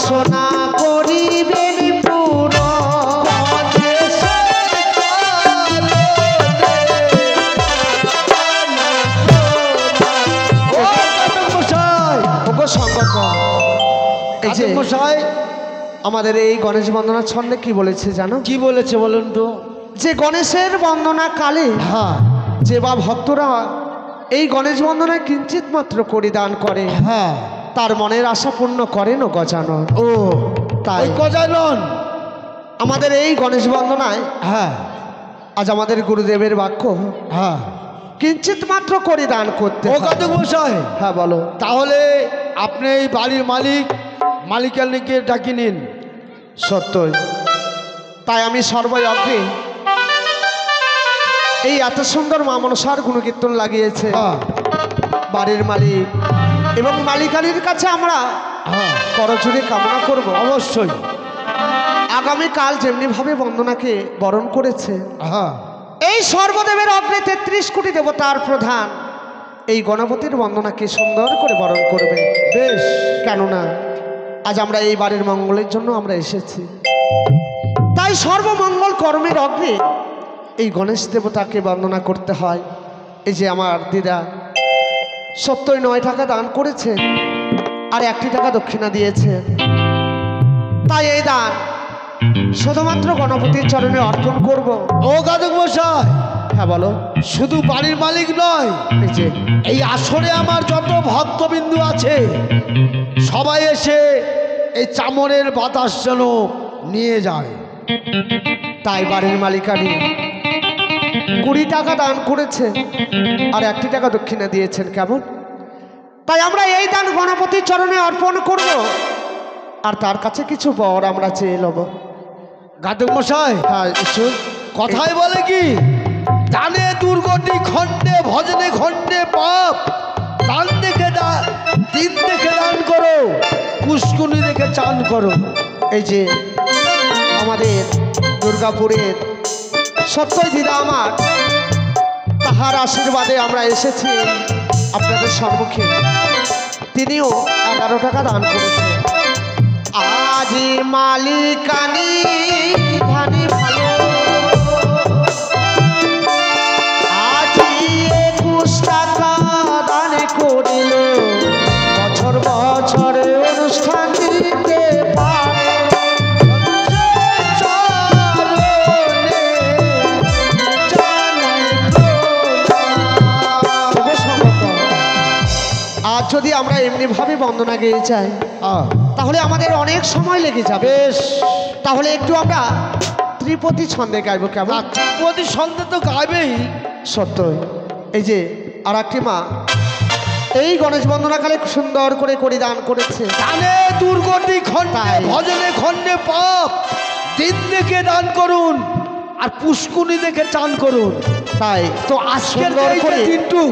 বাসনা করিবেন পুরো আমাদের এই গণেশ বন্দনা ছন্দে কি বলেছে জানো? কি বলেছে বলুন তো? যে গণেশের বন্দনা কালে হ্যাঁ যে বা ভক্তরা এই গণেশ বন্দনায় কিঞ্চিত মাত্র করি দান করে, হ্যাঁ, তার মনের আশা পূর্ণ করেন ও গজানন। ও তাই গজানন আমাদের এই গণেশ বন্দনায় হ্যাঁ আজ আমাদের গুরুদেবের বাক্য হ্যাঁ কিঞ্চিত মাত্র করি দান করতে। ও কাতক মশাই, হ্যাঁ বলো। তাহলে আপনি এই বাড়ির মালিকানিকে ডাকি নিন। সত্যই তাই আমি সর্বই অগ্রে এই এত সুন্দর মা মনসার গুণকীর্তন লাগিয়েছে বাড়ির মালিক এবং মালিকানির কাছে আমরা করজোড়ে কামনা করব অবশ্যই আগামীকাল যেমনিভাবে বন্দনাকে বরণ করেছে এই সর্বদেবের অগ্রে ৩৩ কোটি দেবতার প্রধান এই গণপতির বন্দনাকে সুন্দর করে বরণ করবে। বেশ, কেননা আজ আমরা এই বাড়ির মঙ্গলের জন্য আমরা এসেছি, তাই সর্বমঙ্গল কর্মের অগ্রে এই গণেশ দেবতাকে বন্দনা করতে হয়। এই যে আমার দিদা 79 টাকা দান করেছে আর 1টি টাকা দক্ষিণা দিয়েছে, তাই এই দান শুধুমাত্র গণপতির চরণে অর্পণ করব। ও কাতক মশাই, হ্যাঁ বলো। শুধু বাড়ির মালিক নয়, এই যে এই আসরে আমার যত ভক্তবিন্দু আছে সবাই এসে এই চামরের বাতাস যেন নিয়ে যায়। তাই বাড়ির মালিকানি 20 টাকা দান করেছে আর 1টি টাকা দক্ষিণা দিয়েছেন। কেমন? তাই আমরা এই দান গণপতির চরণে অর্পণ করব আর তার কাছে কিছু বর আমরা চেয়ে নেব। ঘাতক মশাই, হ্যাঁ ঈশ্বর কথায় বলে কি, দানে দুর্গতি খণ্ডে ভজনে খণ্ডে পাপ, দান দেখে দিন দেখে দান করো, পুষ্কুনি দেখে চান করো। এই যে আমাদের দুর্গাপুরের সত্যই দিদা আমার, তাহার আশীর্বাদে আমরা এসেছি আপনাদের সম্মুখে। তিনিও 11 টাকা দান করেছেন। আজ মালিকানি ধানি ভালো, আজ 21 টাকা দান করিল, বছর বছর অনুষ্ঠান দিতে পারে। আর যদি আমরা এমনিভাবে বন্দনা গেয়ে যাই তাহলে আমাদের অনেক সময় লেগে যাবে। বেশ, তাহলে একটু আমরা ত্রিপতি ছন্দে গাইবো। কেমন? ত্রিপতি ছন্দে তো গাইবেই। সত্যই এই যে আর একটি মা এই গণেশ বন্দনাকালে সুন্দর করে করি দান করেছে। দানে দুর্গতি খণ্ডে ভজনে খণ্ডে পাপ, দিন দেখে দান করুন আর পুষ্কুনি দেখে চান করুন। তাই তো আজকের দিনটু,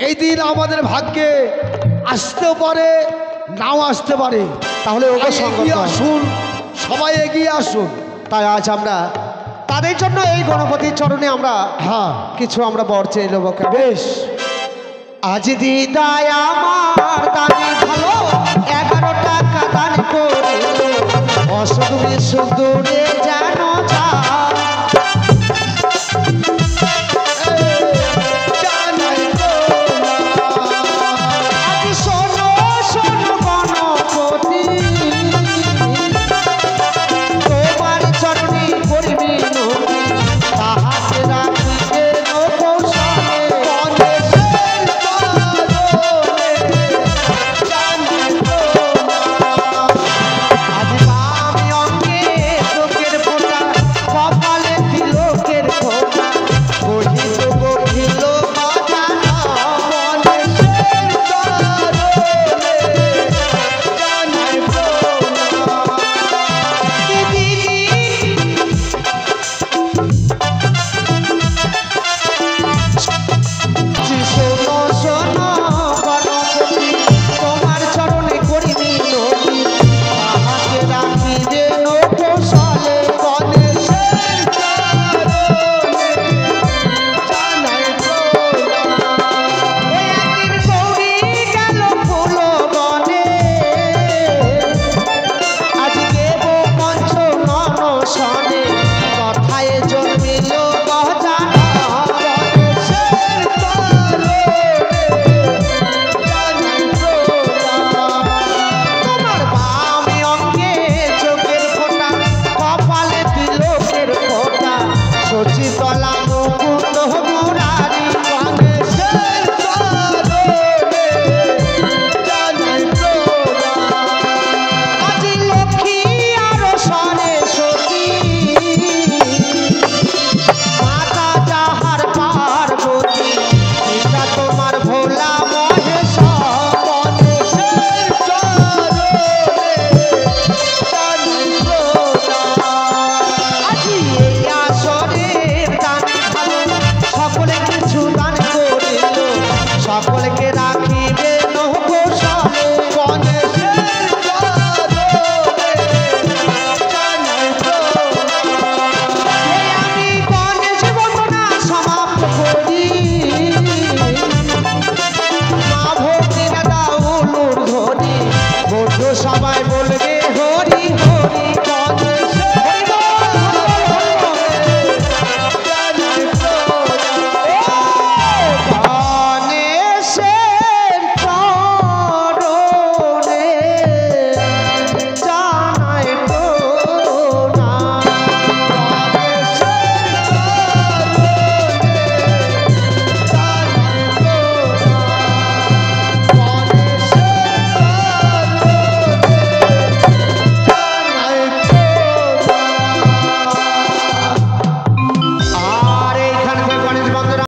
এই দিন আমাদের ভাগ্যে আসতেও পারে নাও আসতে পারে। তাহলে এগিয়ে আসুন, সবাই এগিয়ে আসুন। তাই আজ আমরা তাদের জন্য এই গণপতির চরণে আমরা কিছু আমরা বর চেয়ে নেব। বেশ, আজ দিদায় আমার দানি ভালো, 11 টাকা দান করে অসুখ বিসুখ দূরে যেন